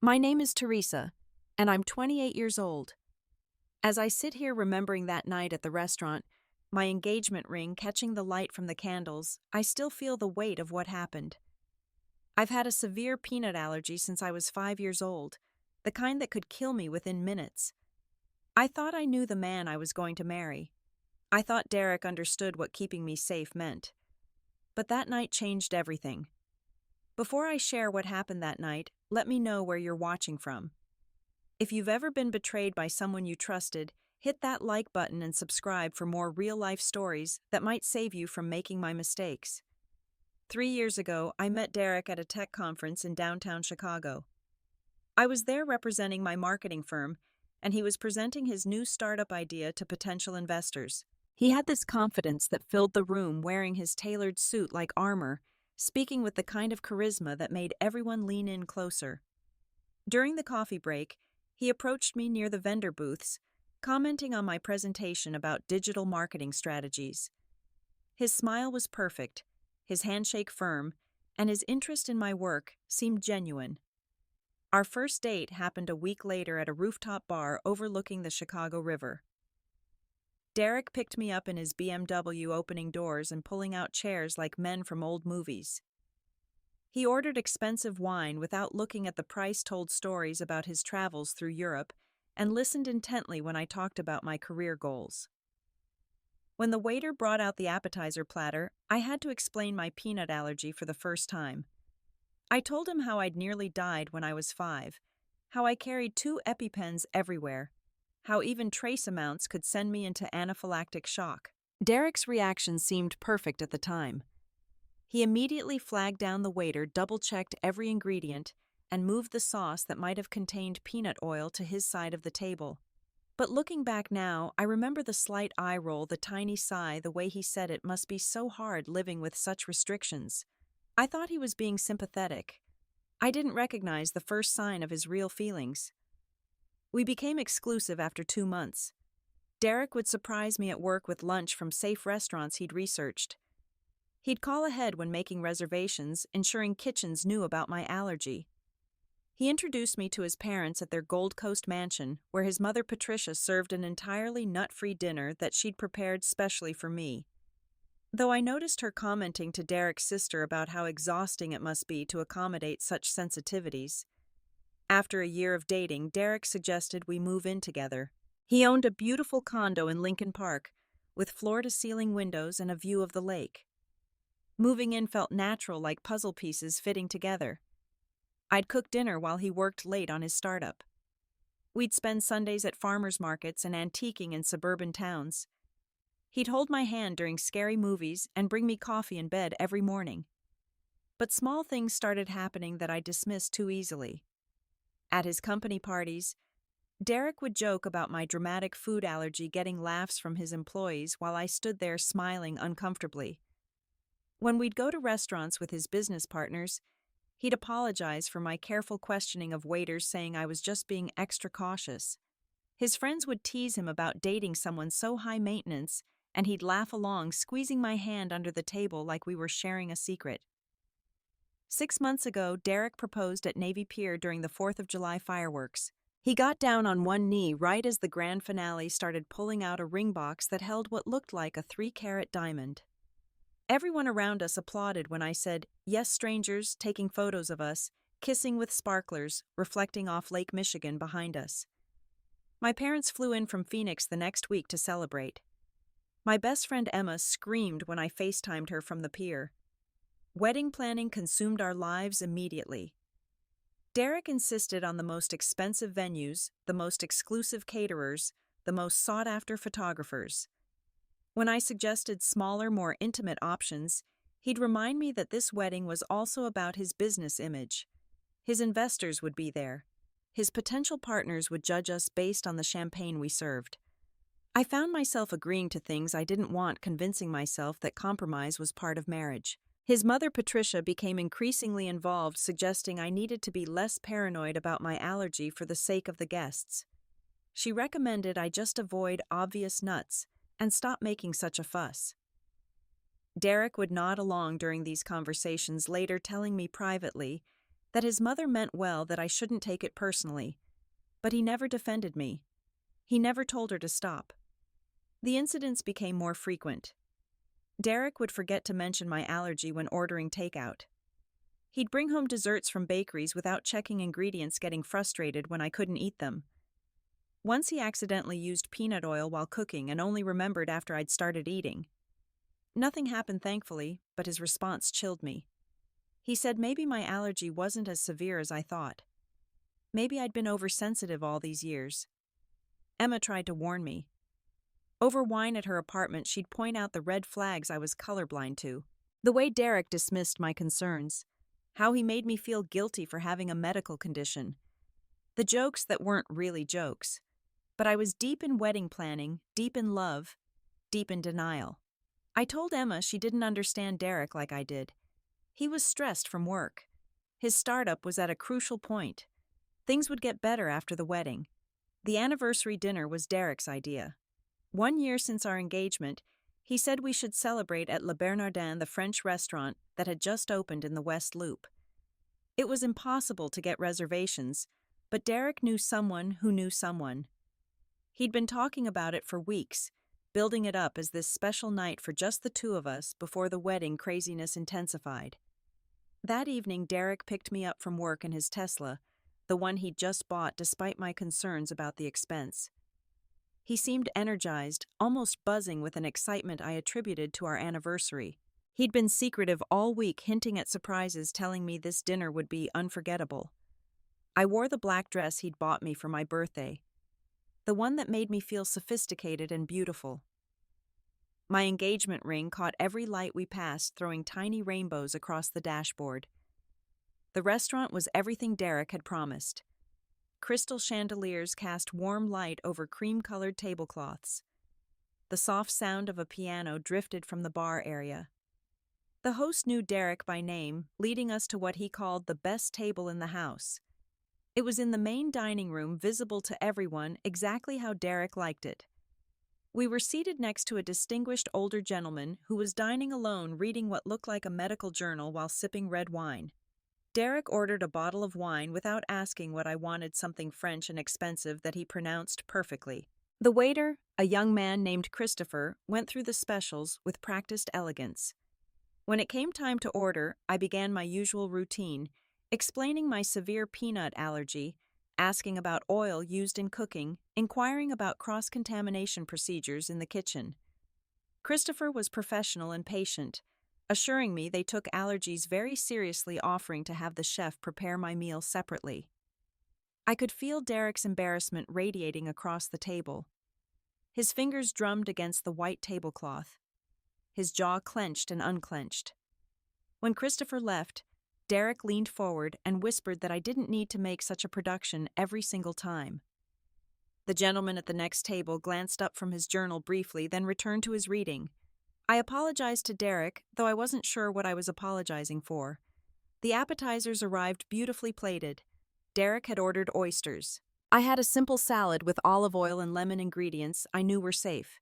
My name is Teresa, and I'm 28 years old. As I sit here remembering that night at the restaurant, my engagement ring catching the light from the candles, I still feel the weight of what happened. I've had a severe peanut allergy since I was 5 years old, the kind that could kill me within minutes. I thought I knew the man I was going to marry. I thought Derek understood what keeping me safe meant. But that night changed everything. Before I share what happened that night, let me know where you're watching from. If you've ever been betrayed by someone you trusted, hit that like button and subscribe for more real-life stories that might save you from making my mistakes. 3 years ago, I met Derek at a tech conference in downtown Chicago. I was there representing my marketing firm, and he was presenting his new startup idea to potential investors. He had this confidence that filled the room, wearing his tailored suit like armor, speaking with the kind of charisma that made everyone lean in closer. During the coffee break, he approached me near the vendor booths, commenting on my presentation about digital marketing strategies. His smile was perfect, his handshake firm, and his interest in my work seemed genuine. Our first date happened a week later at a rooftop bar overlooking the Chicago River. Derek picked me up in his BMW, opening doors and pulling out chairs like men from old movies. He ordered expensive wine without looking at the price, told stories about his travels through Europe, and listened intently when I talked about my career goals. When the waiter brought out the appetizer platter, I had to explain my peanut allergy for the first time. I told him how I'd nearly died when I was 5, how I carried 2 EpiPens everywhere, how even trace amounts could send me into anaphylactic shock. Derek's reaction seemed perfect at the time. He immediately flagged down the waiter, double-checked every ingredient, and moved the sauce that might have contained peanut oil to his side of the table. But looking back now, I remember the slight eye roll, the tiny sigh, the way he said it must be so hard living with such restrictions. I thought he was being sympathetic. I didn't recognize the first sign of his real feelings. We became exclusive after 2 months. Derek would surprise me at work with lunch from safe restaurants he'd researched. He'd call ahead when making reservations, ensuring kitchens knew about my allergy. He introduced me to his parents at their Gold Coast mansion, where his mother Patricia served an entirely nut-free dinner that she'd prepared specially for me. Though I noticed her commenting to Derek's sister about how exhausting it must be to accommodate such sensitivities. After a year of dating, Derek suggested we move in together. He owned a beautiful condo in Lincoln Park, with floor-to-ceiling windows and a view of the lake. Moving in felt natural, like puzzle pieces fitting together. I'd cook dinner while he worked late on his startup. We'd spend Sundays at farmers markets and antiquing in suburban towns. He'd hold my hand during scary movies and bring me coffee in bed every morning. But small things started happening that I dismissed too easily. At his company parties, Derek would joke about my dramatic food allergy, getting laughs from his employees while I stood there smiling uncomfortably. When we'd go to restaurants with his business partners, he'd apologize for my careful questioning of waiters, saying I was just being extra cautious. His friends would tease him about dating someone so high maintenance, and he'd laugh along, squeezing my hand under the table like we were sharing a secret. 6 months ago, Derek proposed at Navy Pier during the 4th of July fireworks. He got down on one knee right as the grand finale started, pulling out a ring box that held what looked like a 3-carat diamond. Everyone around us applauded when I said, "Yes, strangers," taking photos of us, kissing with sparklers, reflecting off Lake Michigan behind us. My parents flew in from Phoenix the next week to celebrate. My best friend Emma screamed when I FaceTimed her from the pier. Wedding planning consumed our lives immediately. Derek insisted on the most expensive venues, the most exclusive caterers, the most sought-after photographers. When I suggested smaller, more intimate options, he'd remind me that this wedding was also about his business image. His investors would be there. His potential partners would judge us based on the champagne we served. I found myself agreeing to things I didn't want, convincing myself that compromise was part of marriage. His mother Patricia became increasingly involved, suggesting I needed to be less paranoid about my allergy for the sake of the guests. She recommended I just avoid obvious nuts and stop making such a fuss. Derek would nod along during these conversations, later telling me privately, that his mother meant well, that I shouldn't take it personally. But he never defended me. He never told her to stop. The incidents became more frequent. Derek would forget to mention my allergy when ordering takeout. He'd bring home desserts from bakeries without checking ingredients, getting frustrated when I couldn't eat them. Once he accidentally used peanut oil while cooking and only remembered after I'd started eating. Nothing happened, thankfully, but his response chilled me. He said maybe my allergy wasn't as severe as I thought. Maybe I'd been oversensitive all these years. Emma tried to warn me. Over wine at her apartment, she'd point out the red flags I was colorblind to. The way Derek dismissed my concerns. How he made me feel guilty for having a medical condition. The jokes that weren't really jokes. But I was deep in wedding planning, deep in love, deep in denial. I told Emma she didn't understand Derek like I did. He was stressed from work. His startup was at a crucial point. Things would get better after the wedding. The anniversary dinner was Derek's idea. 1 year since our engagement, he said we should celebrate at Le Bernardin, the French restaurant that had just opened in the West Loop. It was impossible to get reservations, but Derek knew someone who knew someone. He'd been talking about it for weeks, building it up as this special night for just the two of us before the wedding craziness intensified. That evening, Derek picked me up from work in his Tesla, the one he'd just bought despite my concerns about the expense. He seemed energized, almost buzzing with an excitement I attributed to our anniversary. He'd been secretive all week, hinting at surprises, telling me this dinner would be unforgettable. I wore the black dress he'd bought me for my birthday, the one that made me feel sophisticated and beautiful. My engagement ring caught every light we passed, throwing tiny rainbows across the dashboard. The restaurant was everything Derek had promised. Crystal chandeliers cast warm light over cream-colored tablecloths. The soft sound of a piano drifted from the bar area. The host knew Derek by name, leading us to what he called the best table in the house. It was in the main dining room, visible to everyone, exactly how Derek liked it. We were seated next to a distinguished older gentleman who was dining alone, reading what looked like a medical journal while sipping red wine. Derek ordered a bottle of wine without asking what I wanted, something French and expensive that he pronounced perfectly. The waiter, a young man named Christopher, went through the specials with practiced elegance. When it came time to order, I began my usual routine, explaining my severe peanut allergy, asking about oil used in cooking, inquiring about cross-contamination procedures in the kitchen. Christopher was professional and patient, assuring me they took allergies very seriously, offering to have the chef prepare my meal separately. I could feel Derek's embarrassment radiating across the table. His fingers drummed against the white tablecloth. His jaw clenched and unclenched. When Christopher left, Derek leaned forward and whispered that I didn't need to make such a production every single time. The gentleman at the next table glanced up from his journal briefly, then returned to his reading. I apologized to Derek, though I wasn't sure what I was apologizing for. The appetizers arrived beautifully plated. Derek had ordered oysters. I had a simple salad with olive oil and lemon ingredients I knew were safe.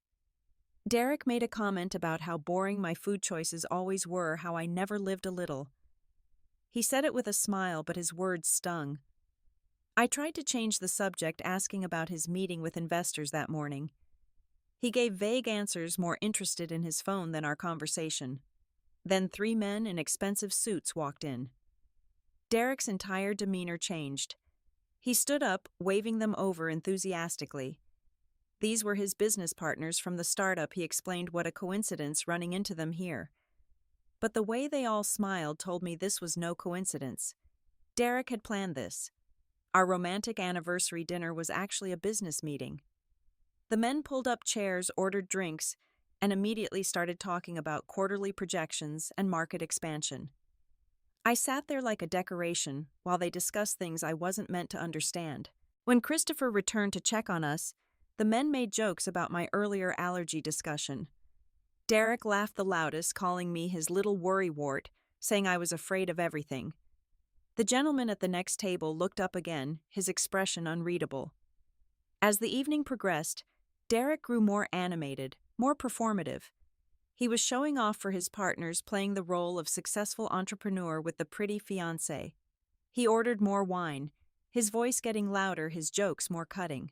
Derek made a comment about how boring my food choices always were, how I never lived a little. He said it with a smile, but his words stung. I tried to change the subject, asking about his meeting with investors that morning. He gave vague answers, more interested in his phone than our conversation. Then 3 men in expensive suits walked in. Derek's entire demeanor changed. He stood up, waving them over enthusiastically. These were his business partners from the startup. He explained what a coincidence running into them here. But the way they all smiled told me this was no coincidence. Derek had planned this. Our romantic anniversary dinner was actually a business meeting. The men pulled up chairs, ordered drinks, and immediately started talking about quarterly projections and market expansion. I sat there like a decoration while they discussed things I wasn't meant to understand. When Christopher returned to check on us, the men made jokes about my earlier allergy discussion. Derek laughed the loudest, calling me his little worrywart, saying I was afraid of everything. The gentleman at the next table looked up again, his expression unreadable. As the evening progressed, Derek grew more animated, more performative. He was showing off for his partners, playing the role of successful entrepreneur with the pretty fiancé. He ordered more wine, his voice getting louder, his jokes more cutting.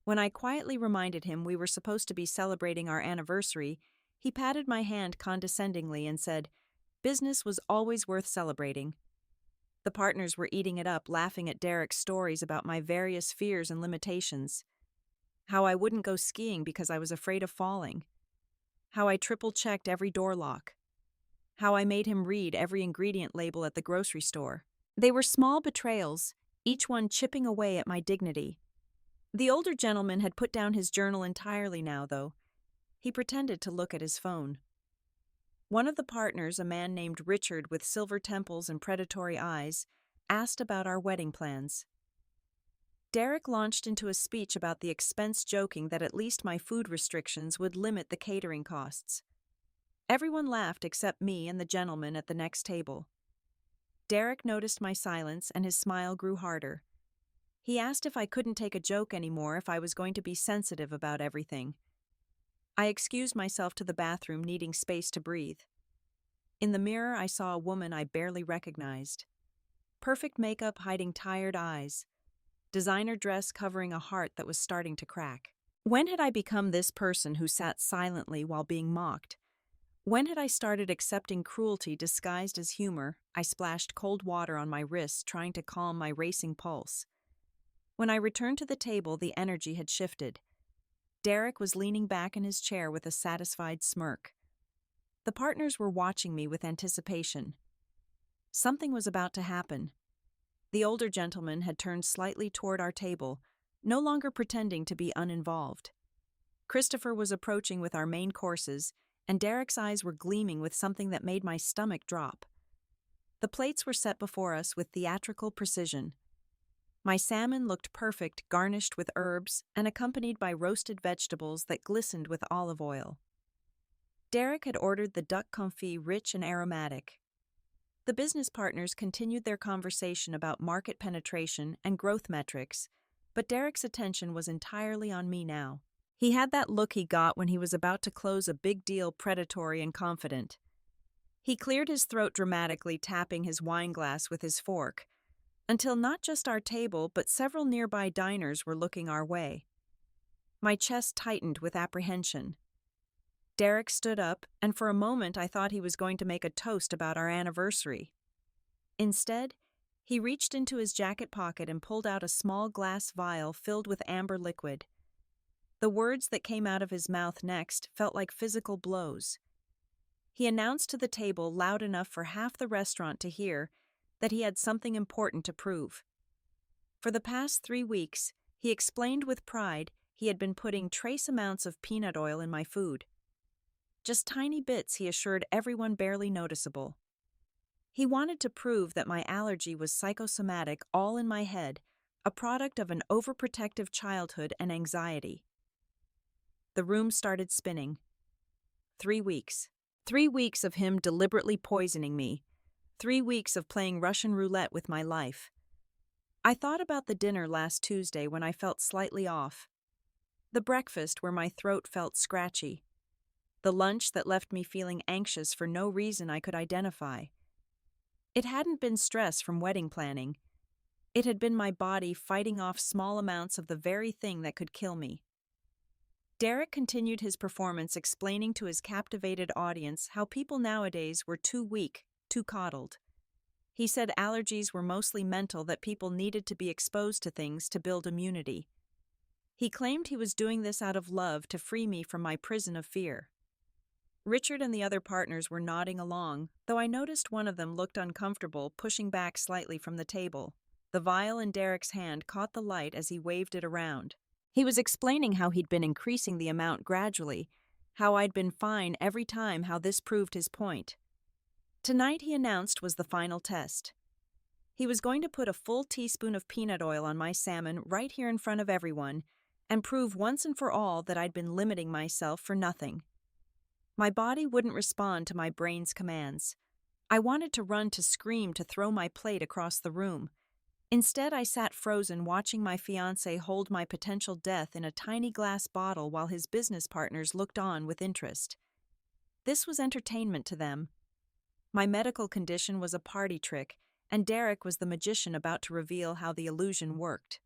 When I quietly reminded him we were supposed to be celebrating our anniversary, he patted my hand condescendingly and said, "Business was always worth celebrating." The partners were eating it up, laughing at Derek's stories about my various fears and limitations. How I wouldn't go skiing because I was afraid of falling. How I triple-checked every door lock. How I made him read every ingredient label at the grocery store. They were small betrayals, each one chipping away at my dignity. The older gentleman had put down his journal entirely now, though. He pretended to look at his phone. One of the partners, a man named Richard with silver temples and predatory eyes, asked about our wedding plans. Derek launched into a speech about the expense, joking that at least my food restrictions would limit the catering costs. Everyone laughed except me and the gentleman at the next table. Derek noticed my silence and his smile grew harder. He asked if I couldn't take a joke anymore, if I was going to be sensitive about everything. I excused myself to the bathroom, needing space to breathe. In the mirror, I saw a woman I barely recognized. Perfect makeup hiding tired eyes. Designer dress covering a heart that was starting to crack. When had I become this person who sat silently while being mocked? When had I started accepting cruelty disguised as humor? I splashed cold water on my wrists, trying to calm my racing pulse. When I returned to the table, the energy had shifted. Derek was leaning back in his chair with a satisfied smirk. The partners were watching me with anticipation. Something was about to happen. The older gentleman had turned slightly toward our table, no longer pretending to be uninvolved. Christopher was approaching with our main courses, and Derek's eyes were gleaming with something that made my stomach drop. The plates were set before us with theatrical precision. My salmon looked perfect, garnished with herbs and accompanied by roasted vegetables that glistened with olive oil. Derek had ordered the duck confit, rich and aromatic. The business partners continued their conversation about market penetration and growth metrics, but Derek's attention was entirely on me now. He had that look he got when he was about to close a big deal, predatory and confident. He cleared his throat dramatically, tapping his wine glass with his fork, until not just our table but several nearby diners were looking our way. My chest tightened with apprehension. Derek stood up, and for a moment I thought he was going to make a toast about our anniversary. Instead, he reached into his jacket pocket and pulled out a small glass vial filled with amber liquid. The words that came out of his mouth next felt like physical blows. He announced to the table, loud enough for half the restaurant to hear, that he had something important to prove. For the past 3 weeks, he explained with pride, he had been putting trace amounts of peanut oil in my food. Just tiny bits, he assured everyone, barely noticeable. He wanted to prove that my allergy was psychosomatic, all in my head, a product of an overprotective childhood and anxiety. The room started spinning. 3 weeks. 3 weeks of him deliberately poisoning me. 3 weeks of playing Russian roulette with my life. I thought about the dinner last Tuesday when I felt slightly off. The breakfast where my throat felt scratchy. The lunch that left me feeling anxious for no reason I could identify. It hadn't been stress from wedding planning. It had been my body fighting off small amounts of the very thing that could kill me. Derek continued his performance, explaining to his captivated audience how people nowadays were too weak, too coddled. He said allergies were mostly mental, that people needed to be exposed to things to build immunity. He claimed he was doing this out of love to free me from my prison of fear. Richard and the other partners were nodding along, though I noticed one of them looked uncomfortable, pushing back slightly from the table. The vial in Derek's hand caught the light as he waved it around. He was explaining how he'd been increasing the amount gradually, how I'd been fine every time, how this proved his point. Tonight, he announced, was the final test. He was going to put a full teaspoon of peanut oil on my salmon right here in front of everyone and prove once and for all that I'd been limiting myself for nothing. My body wouldn't respond to my brain's commands. I wanted to run, to scream, to throw my plate across the room. Instead, I sat frozen, watching my fiancé hold my potential death in a tiny glass bottle while his business partners looked on with interest. This was entertainment to them. My medical condition was a party trick, and Derek was the magician about to reveal how the illusion worked.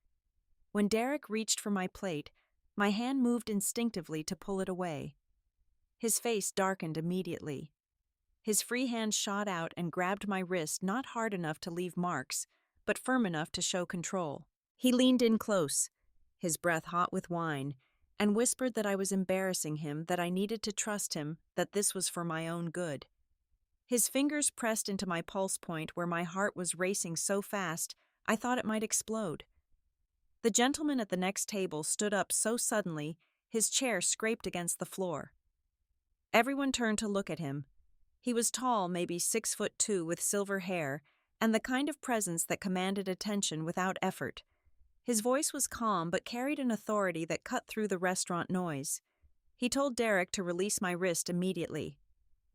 When Derek reached for my plate, my hand moved instinctively to pull it away. His face darkened immediately. His free hand shot out and grabbed my wrist, not hard enough to leave marks, but firm enough to show control. He leaned in close, his breath hot with wine, and whispered that I was embarrassing him, that I needed to trust him, that this was for my own good. His fingers pressed into my pulse point where my heart was racing so fast I thought it might explode. The gentleman at the next table stood up so suddenly his chair scraped against the floor. Everyone turned to look at him. He was tall, maybe 6'2", with silver hair, and the kind of presence that commanded attention without effort. His voice was calm but carried an authority that cut through the restaurant noise. He told Derek to release my wrist immediately.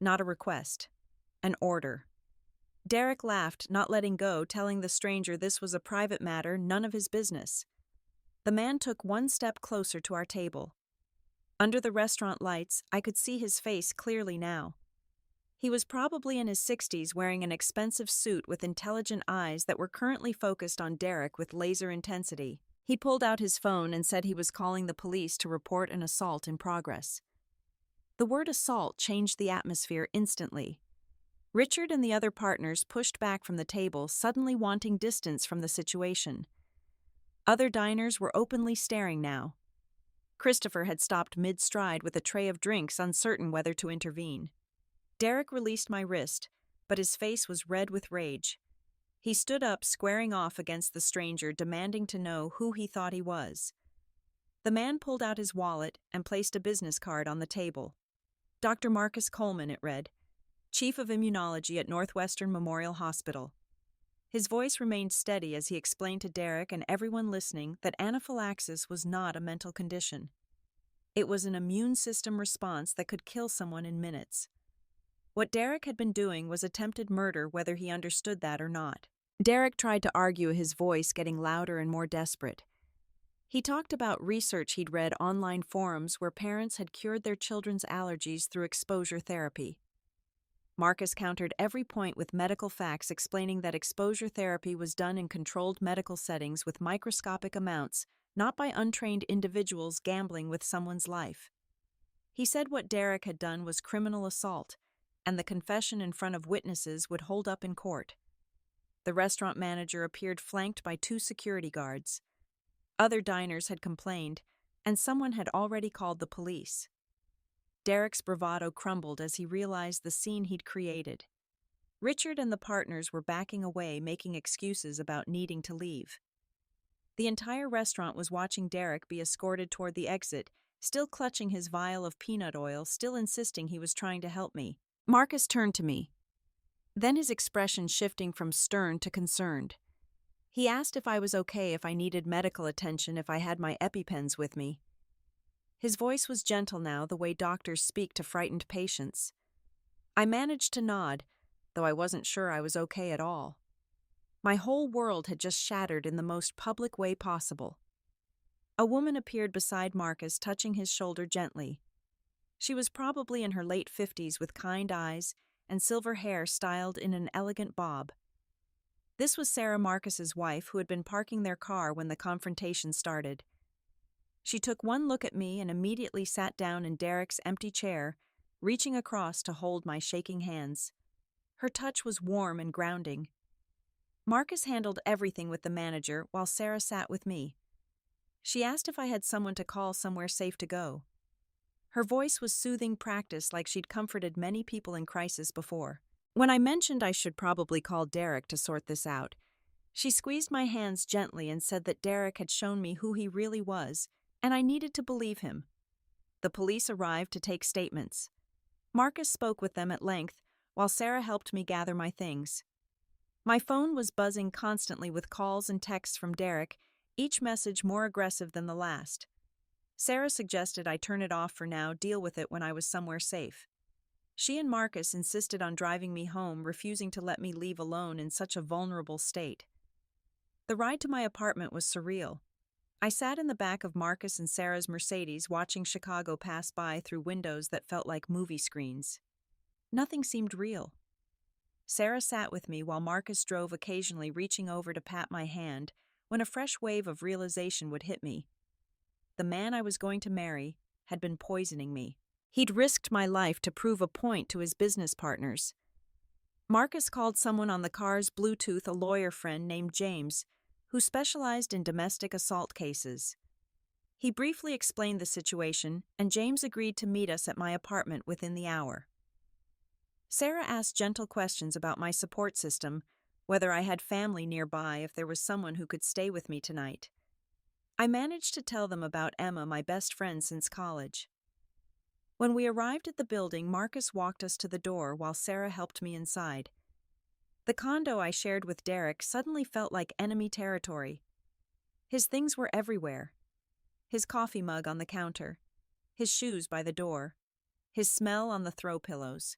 Not a request. An order. Derek laughed, not letting go, telling the stranger this was a private matter, none of his business. The man took one step closer to our table. Under the restaurant lights, I could see his face clearly now. He was probably in his 60s, wearing an expensive suit with intelligent eyes that were currently focused on Derek with laser intensity. He pulled out his phone and said he was calling the police to report an assault in progress. The word assault changed the atmosphere instantly. Richard and the other partners pushed back from the table, suddenly wanting distance from the situation. Other diners were openly staring now. Christopher had stopped mid-stride with a tray of drinks, uncertain whether to intervene. Derek released my wrist, but his face was red with rage. He stood up, squaring off against the stranger, demanding to know who he thought he was. The man pulled out his wallet and placed a business card on the table. Dr. Marcus Coleman, it read, Chief of Immunology at Northwestern Memorial Hospital. His voice remained steady as he explained to Derek and everyone listening that anaphylaxis was not a mental condition. It was an immune system response that could kill someone in minutes. What Derek had been doing was attempted murder, whether he understood that or not. Derek tried to argue, his voice getting louder and more desperate. He talked about research he'd read online forums where parents had cured their children's allergies through exposure therapy. Marcus countered every point with medical facts, explaining that exposure therapy was done in controlled medical settings with microscopic amounts, not by untrained individuals gambling with someone's life. He said what Derek had done was criminal assault, and the confession in front of witnesses would hold up in court. The restaurant manager appeared flanked by 2 security guards. Other diners had complained, and someone had already called the police. Derek's bravado crumbled as he realized the scene he'd created. Richard and the partners were backing away, making excuses about needing to leave. The entire restaurant was watching Derek be escorted toward the exit, still clutching his vial of peanut oil, still insisting he was trying to help me. Marcus turned to me, then his expression shifting from stern to concerned. He asked if I was okay, if I needed medical attention, if I had my EpiPens with me. His voice was gentle now, the way doctors speak to frightened patients. I managed to nod, though I wasn't sure I was okay at all. My whole world had just shattered in the most public way possible. A woman appeared beside Marcus, touching his shoulder gently. She was probably in her late 50s with kind eyes and silver hair styled in an elegant bob. This was Sarah, Marcus's wife, who had been parking their car when the confrontation started. She took one look at me and immediately sat down in Derek's empty chair, reaching across to hold my shaking hands. Her touch was warm and grounding. Marcus handled everything with the manager while Sarah sat with me. She asked if I had someone to call, somewhere safe to go. Her voice was soothing practice, like she'd comforted many people in crisis before. When I mentioned I should probably call Derek to sort this out, she squeezed my hands gently and said that Derek had shown me who he really was, and I needed to believe him. The police arrived to take statements. Marcus spoke with them at length, while Sarah helped me gather my things. My phone was buzzing constantly with calls and texts from Derek, each message more aggressive than the last. Sarah suggested I turn it off for now, deal with it when I was somewhere safe. She and Marcus insisted on driving me home, refusing to let me leave alone in such a vulnerable state. The ride to my apartment was surreal. I sat in the back of Marcus and Sarah's Mercedes, watching Chicago pass by through windows that felt like movie screens. Nothing seemed real. Sarah sat with me while Marcus drove, occasionally reaching over to pat my hand when a fresh wave of realization would hit me. The man I was going to marry had been poisoning me. He'd risked my life to prove a point to his business partners. Marcus called someone on the car's Bluetooth, a lawyer friend named James, who specialized in domestic assault cases. He briefly explained the situation, and James agreed to meet us at my apartment within the hour. Sarah asked gentle questions about my support system, whether I had family nearby, if there was someone who could stay with me tonight. I managed to tell them about Emma, my best friend since college. When we arrived at the building, Marcus walked us to the door while Sarah helped me inside. The condo I shared with Derek suddenly felt like enemy territory. His things were everywhere. His coffee mug on the counter, his shoes by the door, his smell on the throw pillows.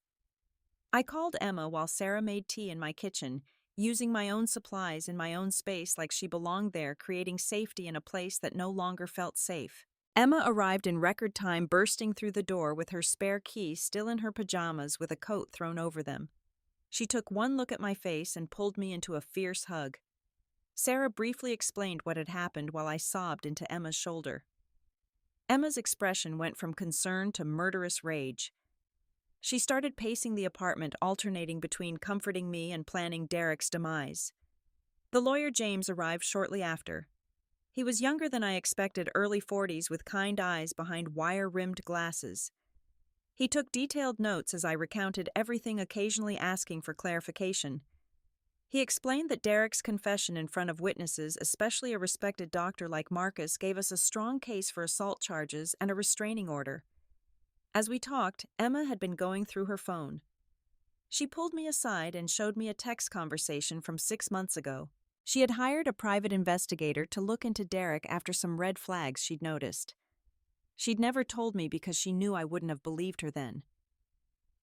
I called Emma while Sarah made tea in my kitchen, using my own supplies in my own space like she belonged there, creating safety in a place that no longer felt safe. Emma arrived in record time, bursting through the door with her spare key still in her pajamas with a coat thrown over them. She took one look at my face and pulled me into a fierce hug. Sarah briefly explained what had happened while I sobbed into Emma's shoulder. Emma's expression went from concern to murderous rage. She started pacing the apartment, alternating between comforting me and planning Derek's demise. The lawyer James arrived shortly after. He was younger than I expected, early 40s, with kind eyes behind wire-rimmed glasses. He took detailed notes as I recounted everything, occasionally asking for clarification. He explained that Derek's confession in front of witnesses, especially a respected doctor like Marcus, gave us a strong case for assault charges and a restraining order. As we talked, Emma had been going through her phone. She pulled me aside and showed me a text conversation from 6 months ago. She had hired a private investigator to look into Derek after some red flags she'd noticed. She'd never told me because she knew I wouldn't have believed her then.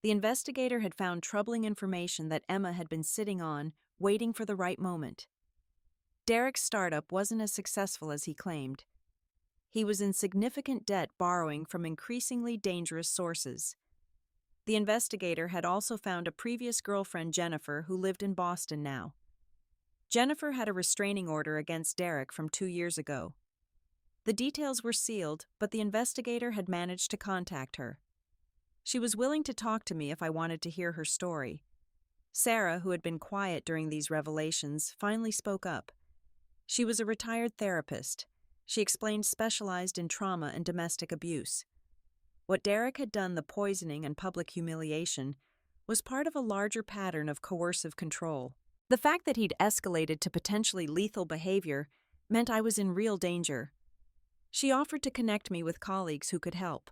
The investigator had found troubling information that Emma had been sitting on, waiting for the right moment. Derek's startup wasn't as successful as he claimed. He was in significant debt, borrowing from increasingly dangerous sources. The investigator had also found a previous girlfriend, Jennifer, who lived in Boston now. Jennifer had a restraining order against Derek from 2 years ago. The details were sealed, but the investigator had managed to contact her. She was willing to talk to me if I wanted to hear her story. Sarah, who had been quiet during these revelations, finally spoke up. She was a retired therapist. She explained specialized in trauma and domestic abuse. What Derek had done, the poisoning and public humiliation, was part of a larger pattern of coercive control. The fact that he'd escalated to potentially lethal behavior meant I was in real danger. She offered to connect me with colleagues who could help.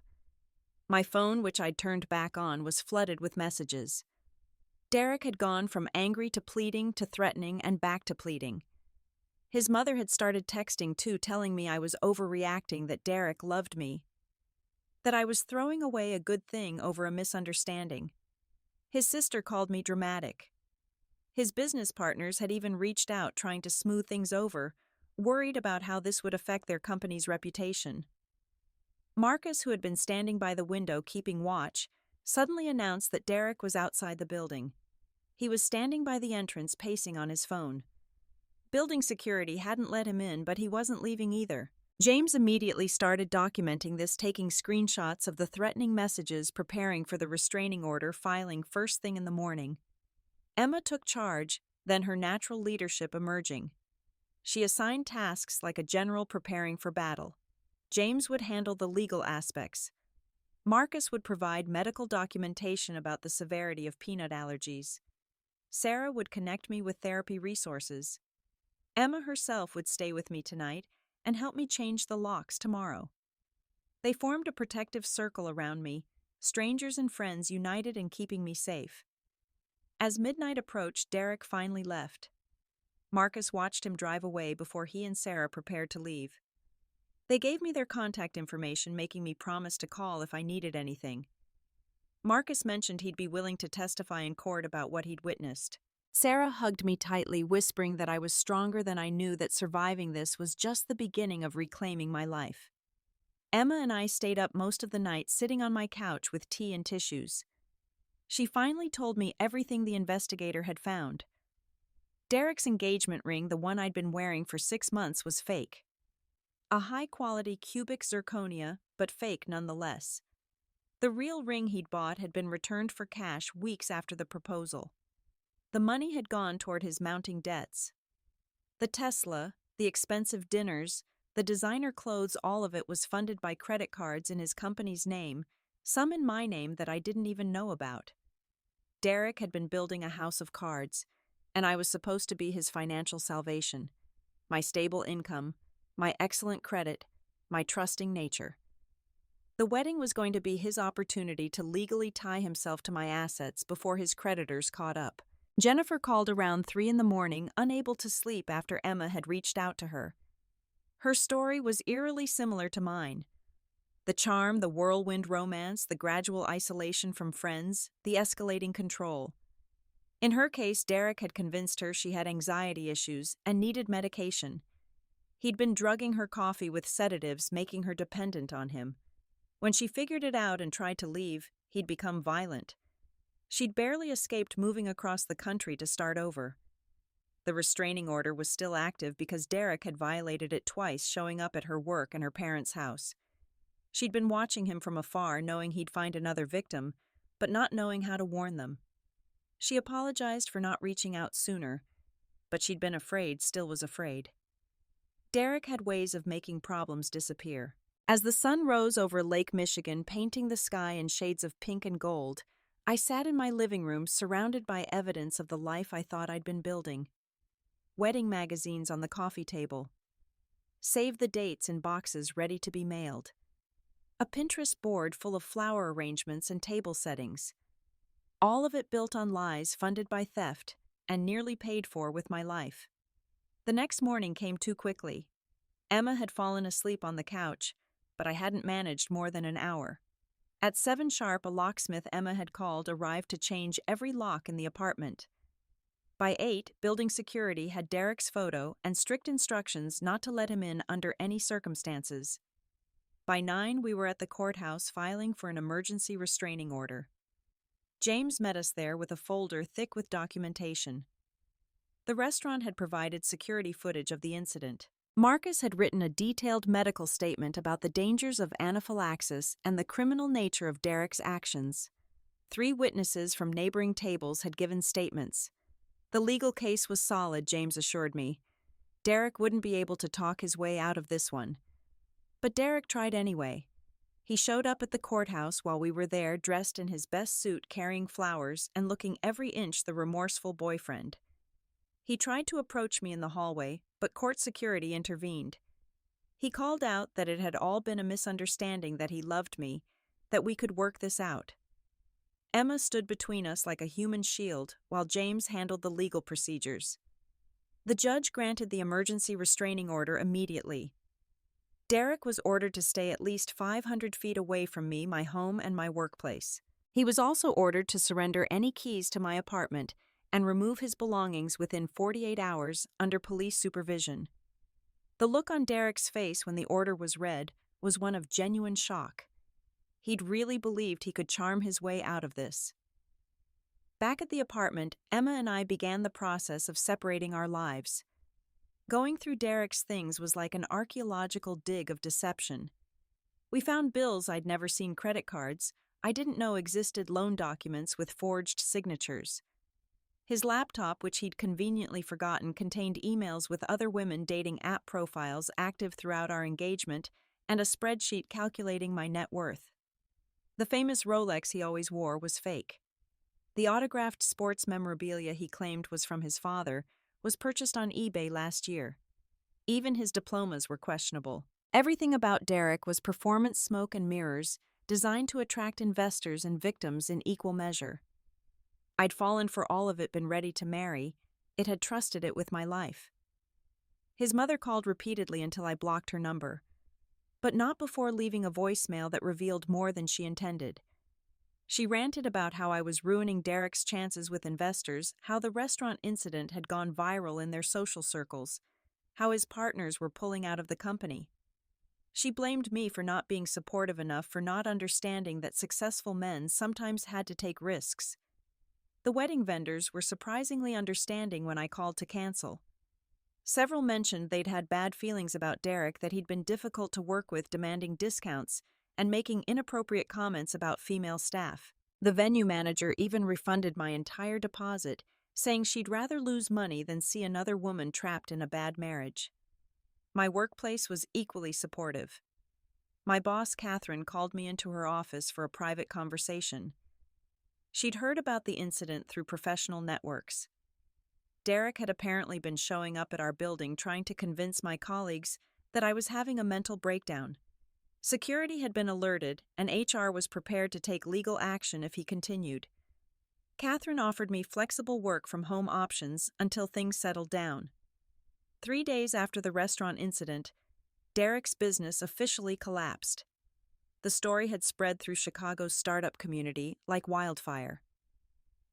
My phone, which I'd turned back on, was flooded with messages. Derek had gone from angry to pleading to threatening and back to pleading. His mother had started texting too, telling me I was overreacting, that Derek loved me, that I was throwing away a good thing over a misunderstanding. His sister called me dramatic. His business partners had even reached out, trying to smooth things over, worried about how this would affect their company's reputation. Marcus, who had been standing by the window keeping watch, suddenly announced that Derek was outside the building. He was standing by the entrance, pacing on his phone. Building security hadn't let him in, but he wasn't leaving either. James immediately started documenting this, taking screenshots of the threatening messages, preparing for the restraining order filing first thing in the morning. Emma took charge, then her natural leadership emerging. She assigned tasks like a general preparing for battle. James would handle the legal aspects. Marcus would provide medical documentation about the severity of peanut allergies. Sarah would connect me with therapy resources. Emma herself would stay with me tonight and help me change the locks tomorrow. They formed a protective circle around me, strangers and friends united in keeping me safe. As midnight approached, Derek finally left. Marcus watched him drive away before he and Sarah prepared to leave. They gave me their contact information, making me promise to call if I needed anything. Marcus mentioned he'd be willing to testify in court about what he'd witnessed. Sarah hugged me tightly, whispering that I was stronger than I knew, that surviving this was just the beginning of reclaiming my life. Emma and I stayed up most of the night, sitting on my couch with tea and tissues. She finally told me everything the investigator had found. Derek's engagement ring, the one I'd been wearing for 6 months, was fake. A high-quality cubic zirconia, but fake nonetheless. The real ring he'd bought had been returned for cash weeks after the proposal. The money had gone toward his mounting debts. The Tesla, the expensive dinners, the designer clothes, all of it was funded by credit cards in his company's name, some in my name that I didn't even know about. Derek had been building a house of cards, and I was supposed to be his financial salvation, my stable income, my excellent credit, my trusting nature. The wedding was going to be his opportunity to legally tie himself to my assets before his creditors caught up. Jennifer called around 3 a.m, unable to sleep after Emma had reached out to her. Her story was eerily similar to mine. The charm, the whirlwind romance, the gradual isolation from friends, the escalating control. In her case, Derek had convinced her she had anxiety issues and needed medication. He'd been drugging her coffee with sedatives, making her dependent on him. When she figured it out and tried to leave, he'd become violent. She'd barely escaped moving across the country to start over. The restraining order was still active because Derek had violated it twice, showing up at her work and her parents' house. She'd been watching him from afar, knowing he'd find another victim, but not knowing how to warn them. She apologized for not reaching out sooner, but she'd been afraid, still was afraid. Derek had ways of making problems disappear. As the sun rose over Lake Michigan, painting the sky in shades of pink and gold, I sat in my living room surrounded by evidence of the life I thought I'd been building. Wedding magazines on the coffee table. Save the dates in boxes ready to be mailed. A Pinterest board full of flower arrangements and table settings. All of it built on lies, funded by theft, and nearly paid for with my life. The next morning came too quickly. Emma had fallen asleep on the couch, but I hadn't managed more than an hour. At 7 sharp, a locksmith Emma had called arrived to change every lock in the apartment. By 8, building security had Derek's photo and strict instructions not to let him in under any circumstances. By 9, we were at the courthouse filing for an emergency restraining order. James met us there with a folder thick with documentation. The restaurant had provided security footage of the incident. Marcus had written a detailed medical statement about the dangers of anaphylaxis and the criminal nature of Derek's actions. 3 witnesses from neighboring tables had given statements. The legal case was solid, James assured me. Derek wouldn't be able to talk his way out of this one. But Derek tried anyway. He showed up at the courthouse while we were there, dressed in his best suit, carrying flowers, and looking every inch the remorseful boyfriend. He tried to approach me in the hallway, but court security intervened. He called out that it had all been a misunderstanding, that he loved me, that we could work this out. Emma stood between us like a human shield, while James handled the legal procedures. The judge granted the emergency restraining order immediately. Derek was ordered to stay at least 500 feet away from me, my home, and my workplace. He was also ordered to surrender any keys to my apartment and remove his belongings within 48 hours under police supervision. The look on Derek's face when the order was read was one of genuine shock. He'd really believed he could charm his way out of this. Back at the apartment, Emma and I began the process of separating our lives. Going through Derek's things was like an archaeological dig of deception. We found bills I'd never seen, credit cards I didn't know existed, loan documents with forged signatures. His laptop, which he'd conveniently forgotten, contained emails with other women dating app profiles active throughout our engagement, and a spreadsheet calculating my net worth. The famous Rolex he always wore was fake. The autographed sports memorabilia he claimed was from his father was purchased on eBay last year. Even his diplomas were questionable. Everything about Derek was performance smoke and mirrors, designed to attract investors and victims in equal measure. I'd fallen for all of it, been ready to marry. It had trusted it with my life. His mother called repeatedly until I blocked her number, but not before leaving a voicemail that revealed more than she intended. She ranted about how I was ruining Derek's chances with investors, how the restaurant incident had gone viral in their social circles, how his partners were pulling out of the company. She blamed me for not being supportive enough, for not understanding that successful men sometimes had to take risks. The wedding vendors were surprisingly understanding when I called to cancel. Several mentioned they'd had bad feelings about Derek, that he'd been difficult to work with, demanding discounts and making inappropriate comments about female staff. The venue manager even refunded my entire deposit, saying she'd rather lose money than see another woman trapped in a bad marriage. My workplace was equally supportive. My boss, Catherine, called me into her office for a private conversation. She'd heard about the incident through professional networks. Derek had apparently been showing up at our building trying to convince my colleagues that I was having a mental breakdown. Security had been alerted, and HR was prepared to take legal action if he continued. Catherine offered me flexible work from home options until things settled down. 3 days after the restaurant incident, Derek's business officially collapsed. The story had spread through Chicago's startup community like wildfire.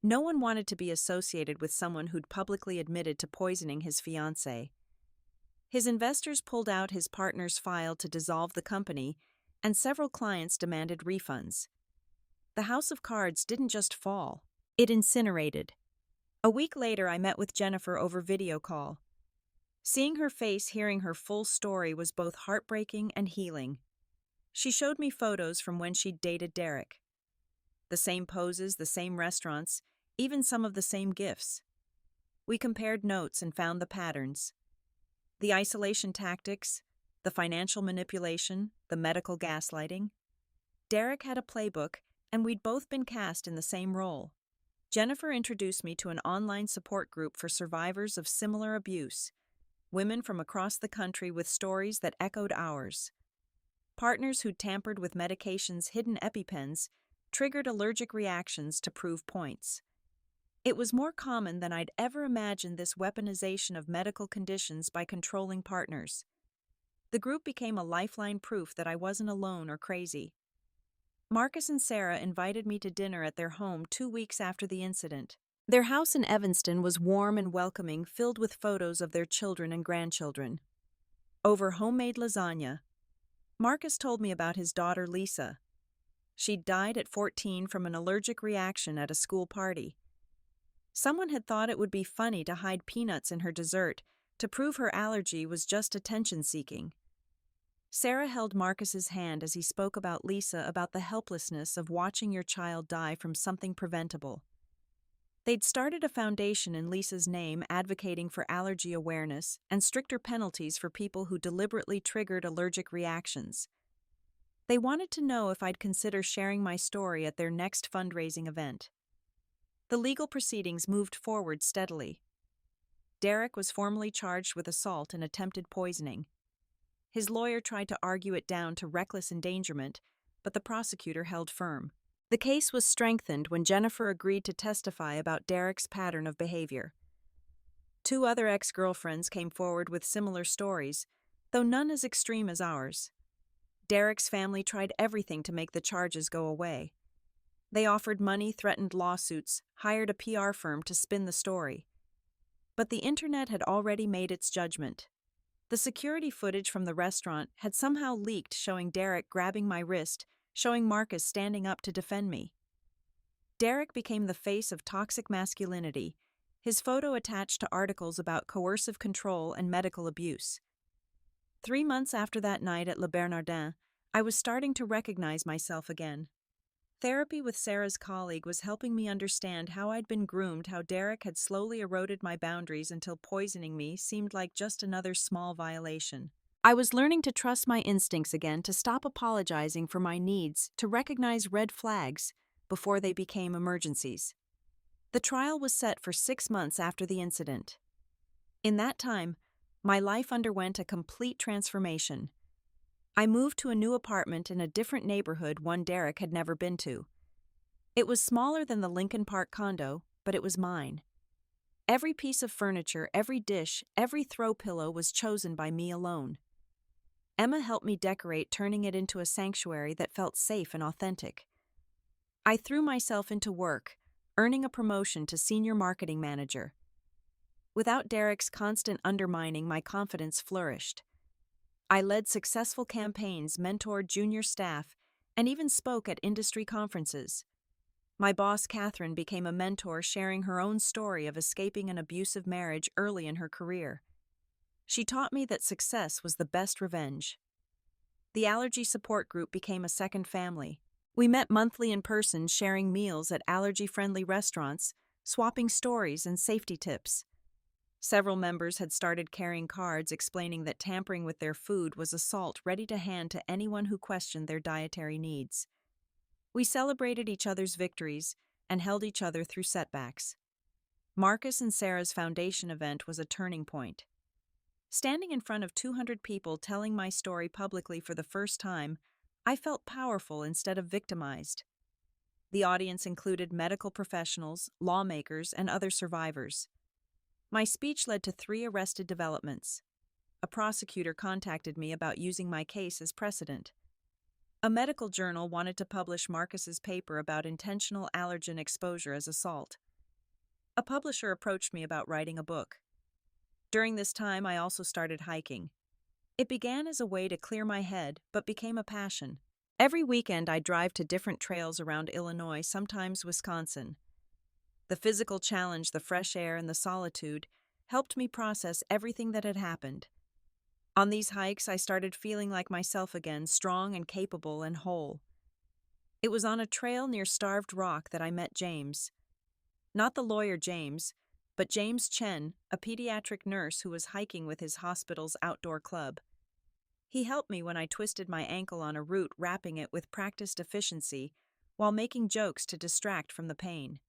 No one wanted to be associated with someone who'd publicly admitted to poisoning his fiancé. His investors pulled out his partner's file to dissolve the company, and several clients demanded refunds. The house of cards didn't just fall, it incinerated. A week later, I met with Jennifer over video call. Seeing her face, hearing her full story was both heartbreaking and healing. She showed me photos from when she'd dated Derek. The same poses, the same restaurants, even some of the same gifts. We compared notes and found the patterns. The isolation tactics, the financial manipulation, the medical gaslighting. Derek had a playbook, and we'd both been cast in the same role. Jennifer introduced me to an online support group for survivors of similar abuse, women from across the country with stories that echoed ours. Partners who'd tampered with medications, hidden EpiPens, triggered allergic reactions to prove points. It was more common than I'd ever imagined, this weaponization of medical conditions by controlling partners. The group became a lifeline, proof that I wasn't alone or crazy. Marcus and Sarah invited me to dinner at their home 2 weeks after the incident. Their house in Evanston was warm and welcoming, filled with photos of their children and grandchildren. Over homemade lasagna, Marcus told me about his daughter Lisa. She'd died at 14 from an allergic reaction at a school party. Someone had thought it would be funny to hide peanuts in her dessert to prove her allergy was just attention-seeking. Sarah held Marcus's hand as he spoke about Lisa, about the helplessness of watching your child die from something preventable. They'd started a foundation in Lisa's name advocating for allergy awareness and stricter penalties for people who deliberately triggered allergic reactions. They wanted to know if I'd consider sharing my story at their next fundraising event. The legal proceedings moved forward steadily. Derek was formally charged with assault and attempted poisoning. His lawyer tried to argue it down to reckless endangerment, but the prosecutor held firm. The case was strengthened when Jennifer agreed to testify about Derek's pattern of behavior. 2 other ex-girlfriends came forward with similar stories, though none as extreme as ours. Derek's family tried everything to make the charges go away. They offered money, threatened lawsuits, hired a PR firm to spin the story. But the internet had already made its judgment. The security footage from the restaurant had somehow leaked, showing Derek grabbing my wrist, showing Marcus standing up to defend me. Derek became the face of toxic masculinity, his photo attached to articles about coercive control and medical abuse. 3 months after that night at Le Bernardin, I was starting to recognize myself again. Therapy with Sarah's colleague was helping me understand how I'd been groomed, how Derek had slowly eroded my boundaries until poisoning me seemed like just another small violation. I was learning to trust my instincts again, to stop apologizing for my needs, to recognize red flags before they became emergencies. The trial was set for 6 months after the incident. In that time, my life underwent a complete transformation. I moved to a new apartment in a different neighborhood, one Derek had never been to. It was smaller than the Lincoln Park condo, but it was mine. Every piece of furniture, every dish, every throw pillow was chosen by me alone. Emma helped me decorate, turning it into a sanctuary that felt safe and authentic. I threw myself into work, earning a promotion to senior marketing manager. Without Derek's constant undermining, my confidence flourished. I led successful campaigns, mentored junior staff, and even spoke at industry conferences. My boss, Catherine, became a mentor, sharing her own story of escaping an abusive marriage early in her career. She taught me that success was the best revenge. The allergy support group became a second family. We met monthly in person, sharing meals at allergy-friendly restaurants, swapping stories and safety tips. Several members had started carrying cards explaining that tampering with their food was assault ready to hand to anyone who questioned their dietary needs. We celebrated each other's victories and held each other through setbacks. Marcus and Sarah's foundation event was a turning point. Standing in front of 200 people telling my story publicly for the first time, I felt powerful instead of victimized. The audience included medical professionals, lawmakers, and other survivors. My speech led to 3 arrested developments. A prosecutor contacted me about using my case as precedent. A medical journal wanted to publish Marcus's paper about intentional allergen exposure as assault. A publisher approached me about writing a book. During this time, I also started hiking. It began as a way to clear my head, but became a passion. Every weekend, I'd drive to different trails around Illinois, sometimes Wisconsin. The physical challenge, the fresh air, and the solitude helped me process everything that had happened. On these hikes, I started feeling like myself again, strong and capable and whole. It was on a trail near Starved Rock that I met James. Not the lawyer James, but James Chen, a pediatric nurse who was hiking with his hospital's outdoor club. He helped me when I twisted my ankle on a route, wrapping it with practiced efficiency while making jokes to distract from the pain.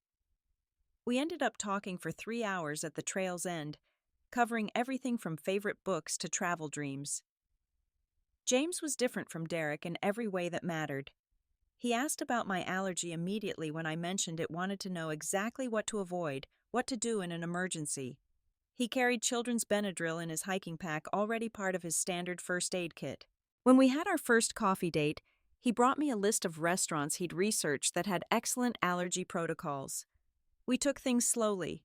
We ended up talking for 3 hours at the trail's end, covering everything from favorite books to travel dreams. James was different from Derek in every way that mattered. He asked about my allergy immediately when I mentioned it, wanted to know exactly what to avoid, what to do in an emergency. He carried children's Benadryl in his hiking pack, already part of his standard first aid kit. When we had our first coffee date, he brought me a list of restaurants he'd researched that had excellent allergy protocols. We took things slowly,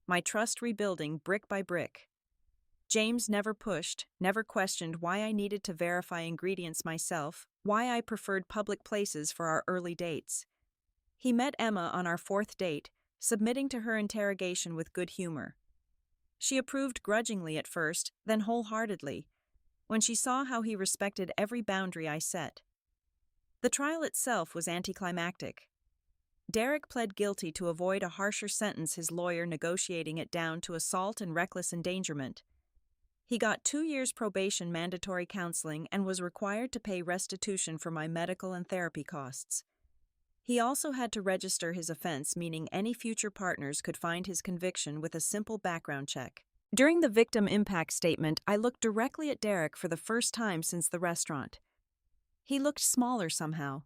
my trust rebuilding brick by brick. James never pushed, never questioned why I needed to verify ingredients myself, why I preferred public places for our early dates. He met Emma on our 4th date, submitting to her interrogation with good humor. She approved grudgingly at first, then wholeheartedly, when she saw how he respected every boundary I set. The trial itself was anticlimactic. Derek pled guilty to avoid a harsher sentence, his lawyer negotiating it down to assault and reckless endangerment. He got 2 years probation, mandatory counseling, and was required to pay restitution for my medical and therapy costs. He also had to register his offense, meaning any future partners could find his conviction with a simple background check. During the victim impact statement, I looked directly at Derek for the first time since the restaurant. He looked smaller somehow.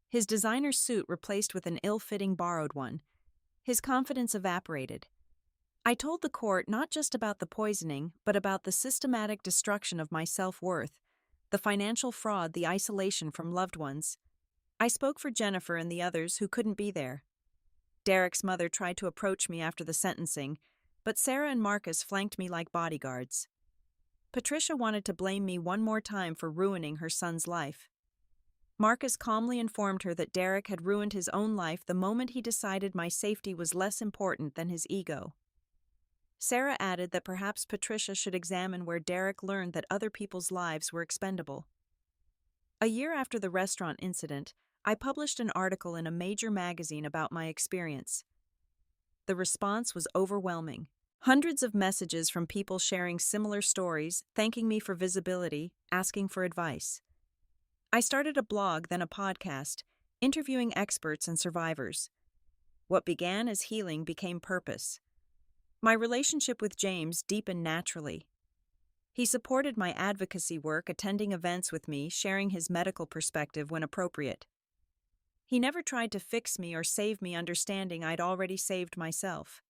His designer suit replaced with an ill-fitting borrowed one. His confidence evaporated. I told the court not just about the poisoning, but about the systematic destruction of my self-worth, the financial fraud, the isolation from loved ones. I spoke for Jennifer and the others who couldn't be there. Derek's mother tried to approach me after the sentencing, but Sarah and Marcus flanked me like bodyguards. Patricia wanted to blame me one more time for ruining her son's life. Marcus calmly informed her that Derek had ruined his own life the moment he decided my safety was less important than his ego. Sarah added that perhaps Patricia should examine where Derek learned that other people's lives were expendable. A year after the restaurant incident, I published an article in a major magazine about my experience. The response was overwhelming. Hundreds of messages from people sharing similar stories, thanking me for visibility, asking for advice. I started a blog, then a podcast, interviewing experts and survivors. What began as healing became purpose. My relationship with James deepened naturally. He supported my advocacy work, attending events with me, sharing his medical perspective when appropriate. He never tried to fix me or save me, understanding I'd already saved myself.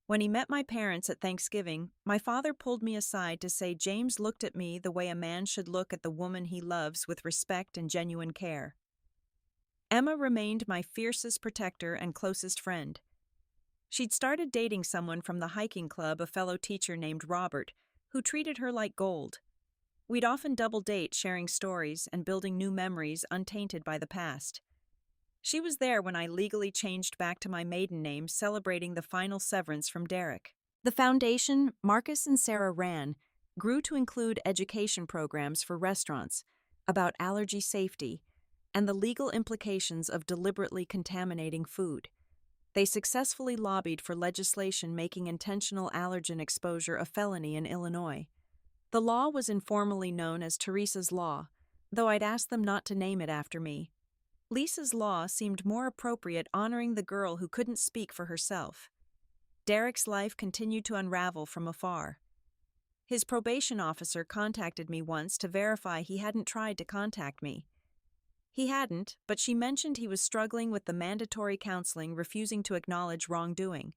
When he met my parents at Thanksgiving, my father pulled me aside to say James looked at me the way a man should look at the woman he loves, with respect and genuine care. Emma remained my fiercest protector and closest friend. She'd started dating someone from the hiking club, a fellow teacher named Robert, who treated her like gold. We'd often double date, sharing stories and building new memories untainted by the past. She was there when I legally changed back to my maiden name, celebrating the final severance from Derek. The foundation Marcus and Sarah ran grew to include education programs for restaurants about allergy safety and the legal implications of deliberately contaminating food. They successfully lobbied for legislation making intentional allergen exposure a felony in Illinois. The law was informally known as Teresa's Law, though I'd asked them not to name it after me. Lisa's Law seemed more appropriate, honoring the girl who couldn't speak for herself. Derek's life continued to unravel from afar. His probation officer contacted me once to verify he hadn't tried to contact me. He hadn't, but she mentioned he was struggling with the mandatory counseling, refusing to acknowledge wrongdoing.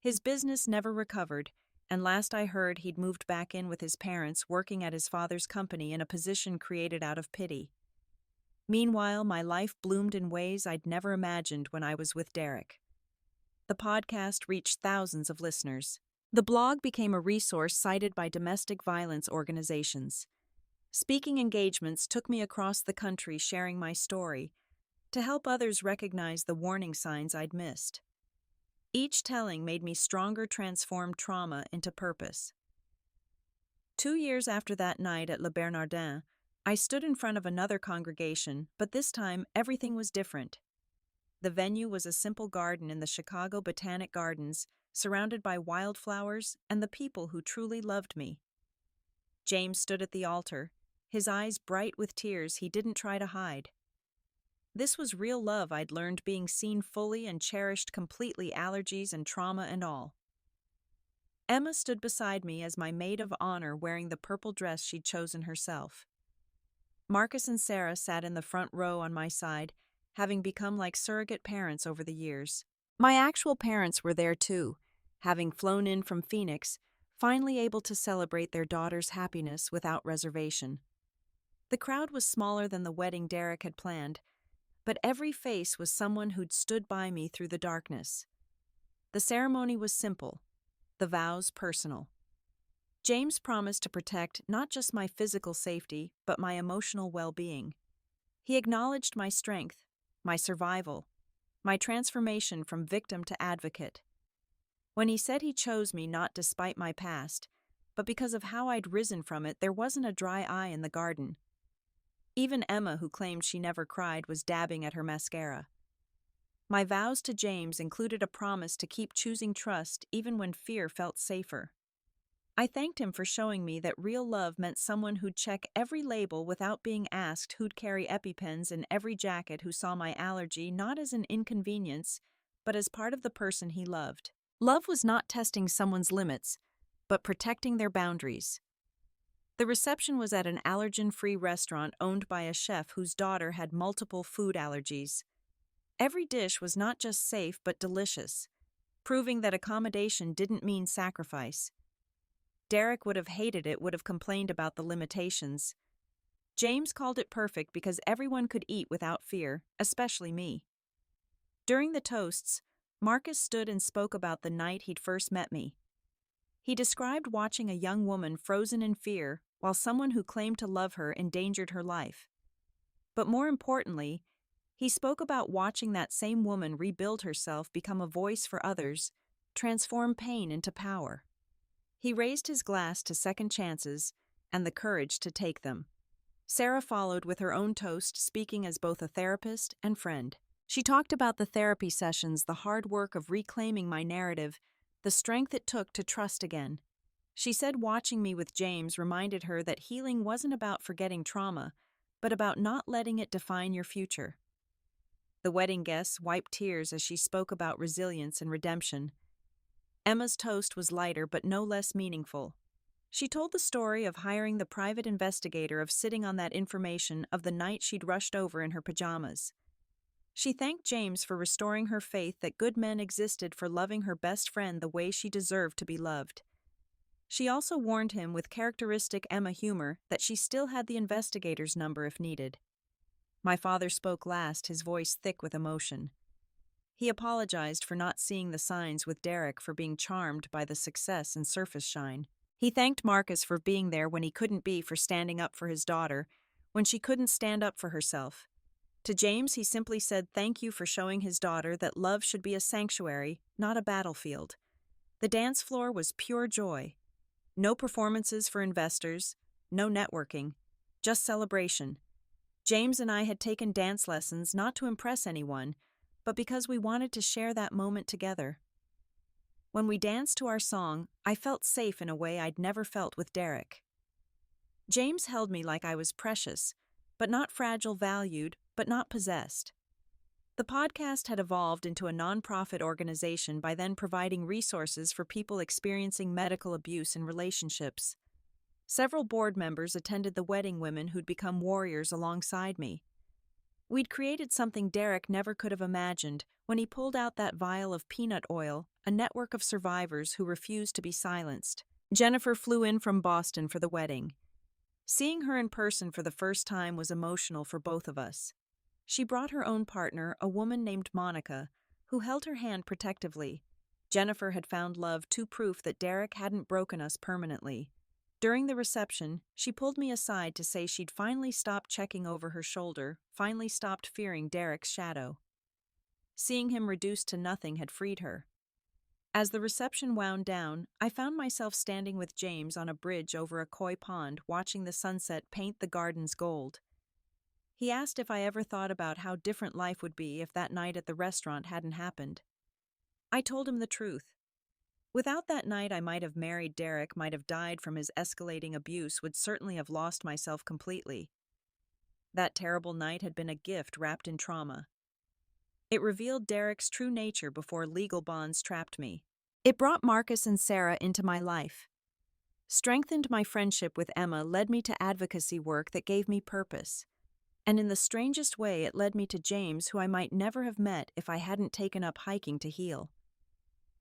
His business never recovered, and last I heard he'd moved back in with his parents, working at his father's company in a position created out of pity. Meanwhile, my life bloomed in ways I'd never imagined when I was with Derek. The podcast reached thousands of listeners. The blog became a resource cited by domestic violence organizations. Speaking engagements took me across the country sharing my story to help others recognize the warning signs I'd missed. Each telling made me stronger, transformed trauma into purpose. 2 years after that night at Le Bernardin, I stood in front of another congregation, but this time everything was different. The venue was a simple garden in the Chicago Botanic Gardens, surrounded by wildflowers and the people who truly loved me. James stood at the altar, his eyes bright with tears he didn't try to hide. This was real love I'd learned, being seen fully and cherished completely, allergies and trauma and all. Emma stood beside me as my maid of honor, wearing the purple dress she'd chosen herself. Marcus and Sarah sat in the front row on my side, having become like surrogate parents over the years. My actual parents were there too, having flown in from Phoenix, finally able to celebrate their daughter's happiness without reservation. The crowd was smaller than the wedding Derek had planned, but every face was someone who'd stood by me through the darkness. The ceremony was simple, the vows personal. James promised to protect not just my physical safety, but my emotional well-being. He acknowledged my strength, my survival, my transformation from victim to advocate. When he said he chose me not despite my past, but because of how I'd risen from it, there wasn't a dry eye in the garden. Even Emma, who claimed she never cried, was dabbing at her mascara. My vows to James included a promise to keep choosing trust even when fear felt safer. I thanked him for showing me that real love meant someone who'd check every label without being asked, who'd carry EpiPens in every jacket, who saw my allergy not as an inconvenience, but as part of the person he loved. Love was not testing someone's limits, but protecting their boundaries. The reception was at an allergen-free restaurant owned by a chef whose daughter had multiple food allergies. Every dish was not just safe but delicious, proving that accommodation didn't mean sacrifice. Derek would have hated it, would have complained about the limitations. James called it perfect because everyone could eat without fear, especially me. During the toasts, Marcus stood and spoke about the night he'd first met me. He described watching a young woman frozen in fear while someone who claimed to love her endangered her life. But more importantly, he spoke about watching that same woman rebuild herself, become a voice for others, transform pain into power. He raised his glass to second chances and the courage to take them. Sarah followed with her own toast, speaking as both a therapist and friend. She talked about the therapy sessions, the hard work of reclaiming my narrative, the strength it took to trust again. She said watching me with James reminded her that healing wasn't about forgetting trauma, but about not letting it define your future. The wedding guests wiped tears as she spoke about resilience and redemption. Emma's toast was lighter but no less meaningful. She told the story of hiring the private investigator, of sitting on that information, of the night she'd rushed over in her pajamas. She thanked James for restoring her faith that good men existed, for loving her best friend the way she deserved to be loved. She also warned him, with characteristic Emma humor, that she still had the investigator's number if needed. My father spoke last, his voice thick with emotion. He apologized for not seeing the signs with Derek, for being charmed by the success and surface shine. He thanked Marcus for being there when he couldn't be, for standing up for his daughter, when she couldn't stand up for herself. To James, he simply said thank you for showing his daughter that love should be a sanctuary, not a battlefield. The dance floor was pure joy. No performances for investors, no networking, just celebration. James and I had taken dance lessons not to impress anyone, but because we wanted to share that moment together. When we danced to our song, I felt safe in a way I'd never felt with Derek. James held me like I was precious, but not fragile, valued, but not possessed. The podcast had evolved into a nonprofit organization by then, providing resources for people experiencing medical abuse in relationships. Several board members attended the wedding, women who'd become warriors alongside me. We'd created something Derek never could have imagined when he pulled out that vial of peanut oil, a network of survivors who refused to be silenced. Jennifer flew in from Boston for the wedding. Seeing her in person for the first time was emotional for both of us. She brought her own partner, a woman named Monica, who held her hand protectively. Jennifer had found love, too, proof that Derek hadn't broken us permanently. During the reception, she pulled me aside to say she'd finally stopped checking over her shoulder, finally stopped fearing Derek's shadow. Seeing him reduced to nothing had freed her. As the reception wound down, I found myself standing with James on a bridge over a koi pond, watching the sunset paint the gardens gold. He asked if I ever thought about how different life would be if that night at the restaurant hadn't happened. I told him the truth. Without that night, I might have married Derek, might have died from his escalating abuse, would certainly have lost myself completely. That terrible night had been a gift wrapped in trauma. It revealed Derek's true nature before legal bonds trapped me. It brought Marcus and Sarah into my life. Strengthened my friendship with Emma, led me to advocacy work that gave me purpose. And in the strangest way, it led me to James, who I might never have met if I hadn't taken up hiking to heal.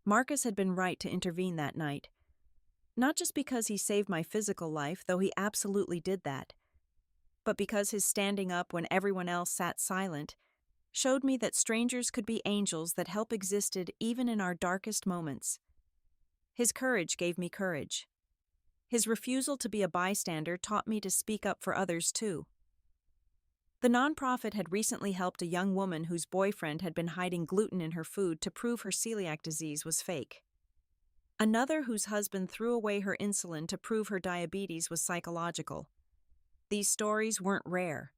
Marcus had been right to intervene that night. Not just because he saved my physical life, though he absolutely did that, but because his standing up when everyone else sat silent showed me that strangers could be angels, that help existed even in our darkest moments. His courage gave me courage. His refusal to be a bystander taught me to speak up for others too. The nonprofit had recently helped a young woman whose boyfriend had been hiding gluten in her food to prove her celiac disease was fake. Another whose husband threw away her insulin to prove her diabetes was psychological. These stories weren't rare.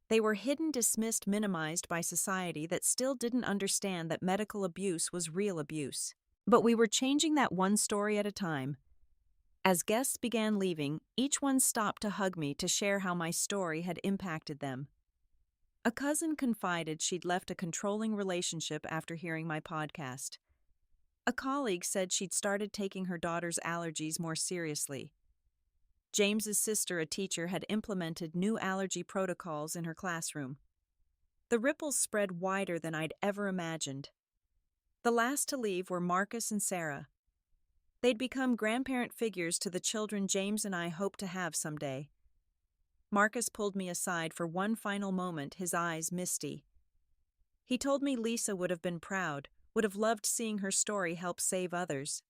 They were hidden, dismissed, minimized by society that still didn't understand that medical abuse was real abuse. But we were changing that one story at a time. As guests began leaving, each one stopped to hug me to share how my story had impacted them. A cousin confided she'd left a controlling relationship after hearing my podcast. A colleague said she'd started taking her daughter's allergies more seriously. James's sister, a teacher, had implemented new allergy protocols in her classroom. The ripples spread wider than I'd ever imagined. The last to leave were Marcus and Sarah. They'd become grandparent figures to the children James and I hoped to have someday. Marcus pulled me aside for one final moment, his eyes misty. He told me Lisa would have been proud, would have loved seeing her story help save others.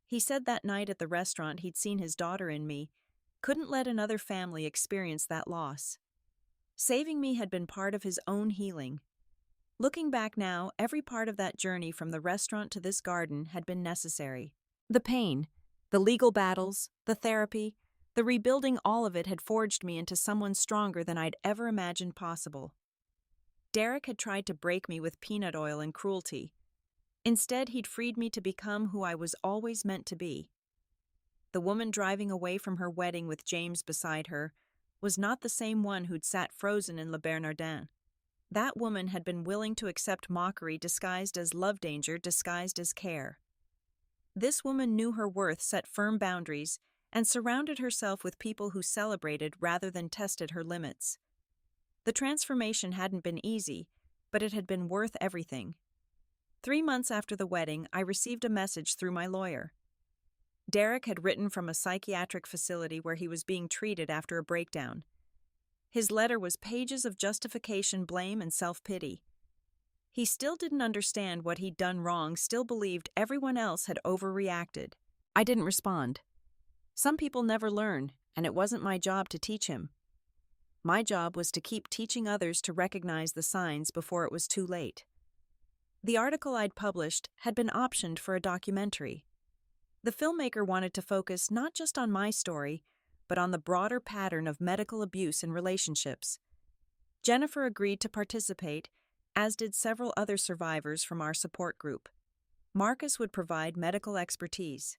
He said that night at the restaurant he'd seen his daughter in me, couldn't let another family experience that loss. Saving me had been part of his own healing. Looking back now, every part of that journey from the restaurant to this garden had been necessary. The pain, the legal battles, the therapy, the rebuilding, all of it had forged me into someone stronger than I'd ever imagined possible. Derek had tried to break me with peanut oil and cruelty. Instead, he'd freed me to become who I was always meant to be. The woman driving away from her wedding with James beside her was not the same one who'd sat frozen in Le Bernardin. That woman had been willing to accept mockery disguised as love, danger disguised as care. This woman knew her worth, set firm boundaries, and surrounded herself with people who celebrated rather than tested her limits. The transformation hadn't been easy, but it had been worth everything. 3 months after the wedding, I received a message through my lawyer. Derek had written from a psychiatric facility where he was being treated after a breakdown. His letter was pages of justification, blame, and self-pity. He still didn't understand what he'd done wrong, still believed everyone else had overreacted. I didn't respond. Some people never learn, and it wasn't my job to teach him. My job was to keep teaching others to recognize the signs before it was too late. The article I'd published had been optioned for a documentary. The filmmaker wanted to focus not just on my story, but on the broader pattern of medical abuse in relationships. Jennifer agreed to participate, as did several other survivors from our support group. Marcus would provide medical expertise.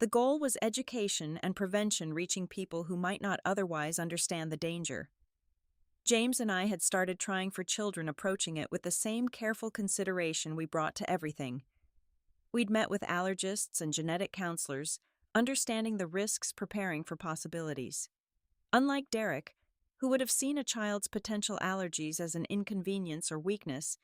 The goal was education and prevention, reaching people who might not otherwise understand the danger. James and I had started trying for children, approaching it with the same careful consideration we brought to everything. We'd met with allergists and genetic counselors, understanding the risks, preparing for possibilities. Unlike Derek, who would have seen a child's potential allergies as an inconvenience or weakness,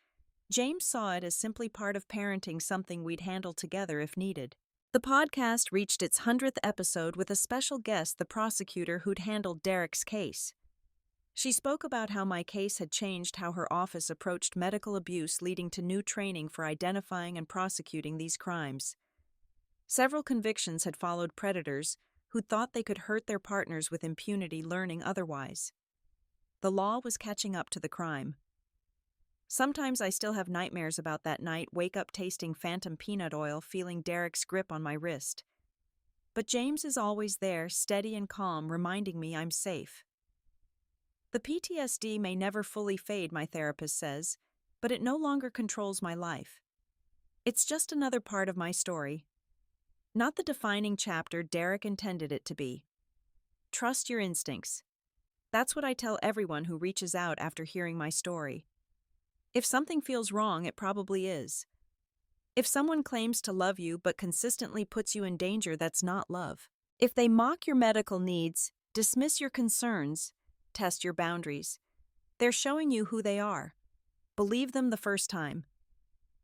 James saw it as simply part of parenting, something we'd handle together if needed. The podcast reached its 100th episode with a special guest, the prosecutor who'd handled Derek's case. She spoke about how my case had changed how her office approached medical abuse, leading to new training for identifying and prosecuting these crimes. Several convictions had followed predators who thought they could hurt their partners with impunity, learning otherwise. The law was catching up to the crime. Sometimes I still have nightmares about that night, wake up tasting phantom peanut oil, feeling Derek's grip on my wrist. But James is always there, steady and calm, reminding me I'm safe. The PTSD may never fully fade, my therapist says, but it no longer controls my life. It's just another part of my story. Not the defining chapter Derek intended it to be. Trust your instincts. That's what I tell everyone who reaches out after hearing my story. If something feels wrong, it probably is. If someone claims to love you but consistently puts you in danger, that's not love. If they mock your medical needs, dismiss your concerns, test your boundaries, they're showing you who they are. Believe them the first time.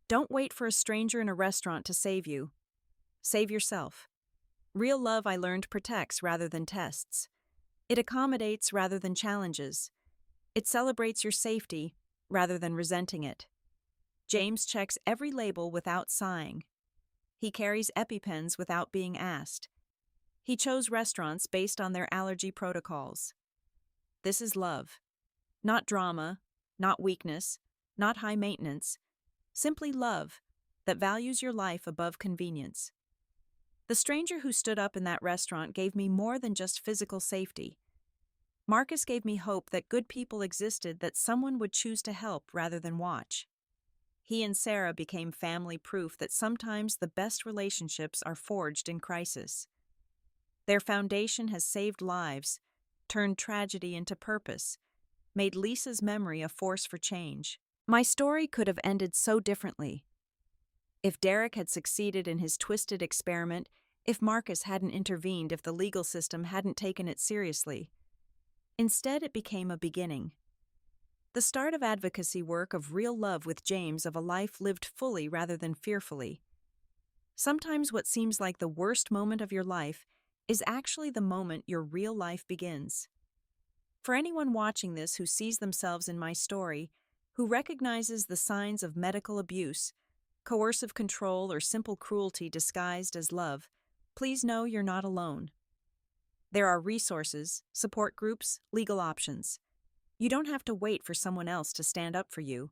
Don't wait for a stranger in a restaurant to save you. Save yourself. Real love, I learned, protects rather than tests. It accommodates rather than challenges. It celebrates your safety rather than resenting it. James checks every label without sighing. He carries EpiPens without being asked. He chose restaurants based on their allergy protocols. This is love. Not drama, not weakness, not high maintenance. Simply love that values your life above convenience. The stranger who stood up in that restaurant gave me more than just physical safety. Marcus gave me hope that good people existed, that someone would choose to help rather than watch. He and Sarah became family, proof that sometimes the best relationships are forged in crisis. Their foundation has saved lives, turned tragedy into purpose, made Lisa's memory a force for change. My story could have ended so differently. If Derek had succeeded in his twisted experiment, if Marcus hadn't intervened, if the legal system hadn't taken it seriously. Instead, it became a beginning. The start of advocacy work, of real love with James, of a life lived fully rather than fearfully. Sometimes what seems like the worst moment of your life is actually the moment your real life begins. For anyone watching this who sees themselves in my story, who recognizes the signs of medical abuse, coercive control, or simple cruelty disguised as love, please know you're not alone. There are resources, support groups, legal options. You don't have to wait for someone else to stand up for you.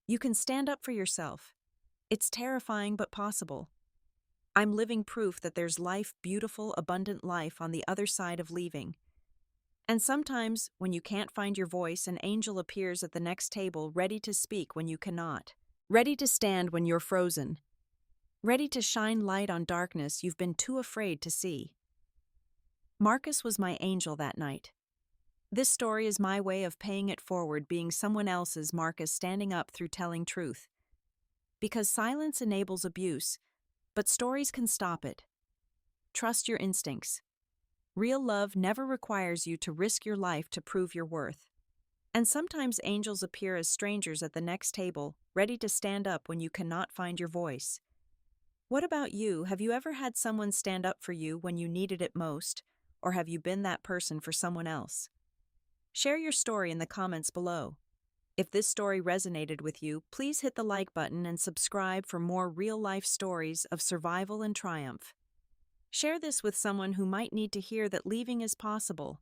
You can stand up for yourself. It's terrifying but possible. I'm living proof that there's life, beautiful, abundant life on the other side of leaving. And sometimes, when you can't find your voice, an angel appears at the next table, ready to speak when you cannot, ready to stand when you're frozen, ready to shine light on darkness you've been too afraid to see. Marcus was my angel that night. This story is my way of paying it forward, being someone else's Marcus, standing up through telling truth. Because silence enables abuse, but stories can stop it. Trust your instincts. Real love never requires you to risk your life to prove your worth. And sometimes angels appear as strangers at the next table, ready to stand up when you cannot find your voice. What about you? Have you ever had someone stand up for you when you needed it most? Or have you been that person for someone else? Share your story in the comments below. If this story resonated with you, please hit the like button and subscribe for more real-life stories of survival and triumph. Share this with someone who might need to hear that leaving is possible,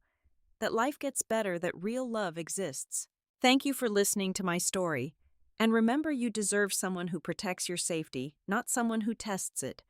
that life gets better, that real love exists. Thank you for listening to my story. And remember, you deserve someone who protects your safety, not someone who tests it.